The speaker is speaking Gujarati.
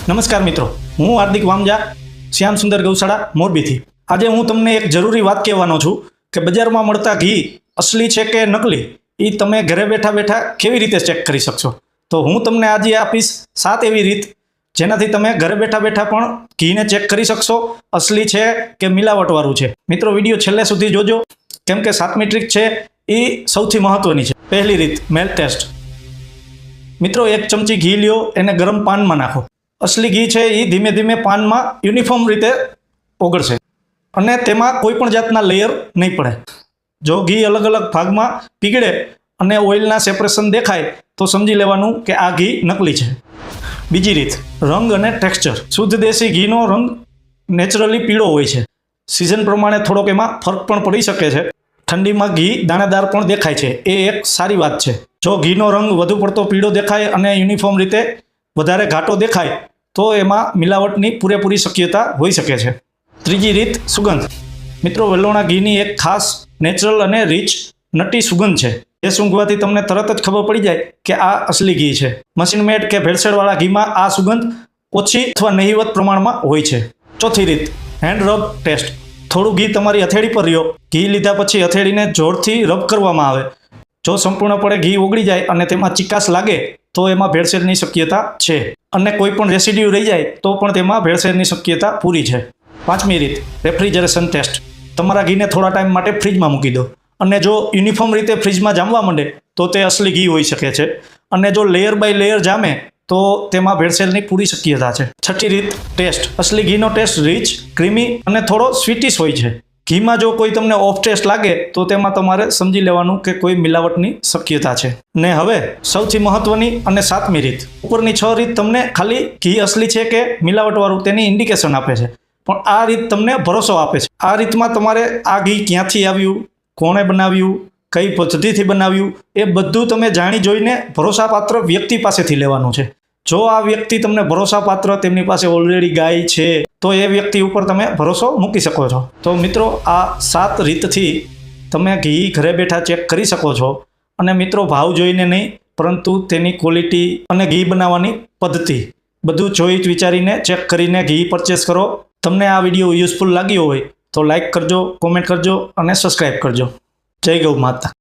નમસ્કાર મિત્રો, હું હાર્દિક વામજા, શ્યામ સુંદર ગૌશાળા મોરબીથી. આજે હું તમને એક જરૂરી વાત કહેવાનો છું કે બજારમાં મળતા ઘી અસલી છે કે નકલી એ તમે ઘરે બેઠા બેઠા કેવી રીતે ચેક કરી શકશો. તો હું તમને આજે આપીશ 7 એવી રીત જેનાથી તમે ઘરે બેઠા બેઠા પણ ઘીને ચેક કરી શકશો અસલી છે કે મિલાવટવાળું છે. મિત્રો, વિડીયો છેલ્લે સુધી જોજો કેમ કે 7મી ટ્રીક છે એ સૌથી મહત્વની છે. પહેલી રીત, મેલ્ટ ટેસ્ટ. મિત્રો, 1 ચમચી ઘી લ્યો, એને ગરમ પાનમાં નાખો. અસલી ઘી છે એ ધીમે ધીમે પાનમાં યુનિફોર્મ રીતે ઓગળશે અને તેમાં કોઈ પણ જાતના લેયર નહીં પડે. જો ઘી અલગ અલગ ભાગમાં પીગળે અને ઓઇલના સેપરેશન દેખાય તો સમજી લેવાનું કે આ ઘી નકલી છે. બીજી રીત, રંગ અને ટેક્સચર. શુદ્ધ દેશી ઘીનો રંગ નેચરલી પીળો હોય છે. સિઝન પ્રમાણે થોડોક એમાં ફરક પણ પડી શકે છે. ઠંડીમાં ઘી દાણેદાર પણ દેખાય છે, એ એક સારી વાત છે. જો ઘીનો રંગ વધુ પડતો પીળો દેખાય અને યુનિફોર્મ રીતે વધારે ઘાટો દેખાય તો એમાં મિલાવટની પૂરેપૂરી શક્યતા હોઈ શકે છે. ત્રીજી રીત, સુગંધ. મિત્રો, વલોણા ઘીની એક ખાસ નેચરલ અને રીચ નટી સુગંધ છે. એ સૂંઘવાથી તમને તરત જ ખબર પડી જાય કે આ અસલી ઘી છે. મશીન મેડ કે ભેળસેળવાળા ઘીમાં આ સુગંધ ઓછી અથવા નહિવત પ્રમાણમાં હોય છે. ચોથી રીત, હેન્ડ રબ ટેસ્ટ. થોડું ઘી તમારી હથેળી પર રહ્યો. ઘી લીધા પછી હથેળીને જોરથી રબ કરવામાં આવે. જો સંપૂર્ણપણે ઘી ઓગળી જાય અને તેમાં ચિકાસ લાગે તો એમાં ભેળસેળની શક્યતા છે અને કોઈ પણ રેસિડ્યુ રહી જાય તો પણ તેમાં ભેળસેળની શક્યતા પૂરી છે. 5મી રીત, રેફ્રિજરેશન ટેસ્ટ. તમારા ઘીને થોડા ટાઈમ માટે ફ્રીજમાં મૂકી દો અને જો યુનિફોર્મ રીતે ફ્રીજમાં જામવા માંડે તો તે અસલી ઘી હોઈ શકે છે અને જો લેયર બાય લેયર જામે તો તેમાં ભેળસેળની પૂરી શક્યતા છે. 6ઠી રીત, ટેસ્ટ. અસલી ઘીનો ટેસ્ટ રીચ, ક્રીમી અને થોડો સ્વીટીશ હોય છે. ઘીમાં જો કોઈ તમને ઓફ ટેસ્ટ લાગે તો તેમાં તમારે સમજી લેવાનું કે કોઈ મિલાવટની શક્યતા છે. ને હવે સૌથી મહત્વની અને 7મી રીત. ઉપરની 6 રીત તમને ખાલી ઘી અસલી છે કે મિલાવટવાળું તેની ઇન્ડિકેશન આપે છે, પણ આ રીત તમને ભરોસો આપે છે. આ રીતમાં તમારે આ ઘી ક્યાંથી આવ્યું, કોણે બનાવ્યું, કઈ પદ્ધતિથી બનાવ્યું એ બધું તમે જાણી જોઈને ભરોસાપાત્ર વ્યક્તિ પાસેથી લેવાનું છે. જો આ વ્યક્તિ તમને ભરોસાપાત્ર, તેમની પાસે ઓલરેડી ગાય છે તો એ વ્યક્તિ ઉપર તમે ભરોસો મૂકી શકો છો. તો મિત્રો, આ 7 રીતથી તમે ઘી ઘરે બેઠા ચેક કરી શકો છો. અને મિત્રો, ભાવ જોઈને નહીં પરંતુ તેની ક્વોલિટી અને ઘી બનાવવાની પદ્ધતિ બધું જોઈ વિચારીને ચેક કરીને ઘી પરચેસ કરો. તમને આ વિડીયો યુઝફુલ લાગ્યો હોય તો લાઈક કરજો, કોમેન્ટ કરજો અને સબસ્ક્રાઈબ કરજો. જય ગૌ માતા.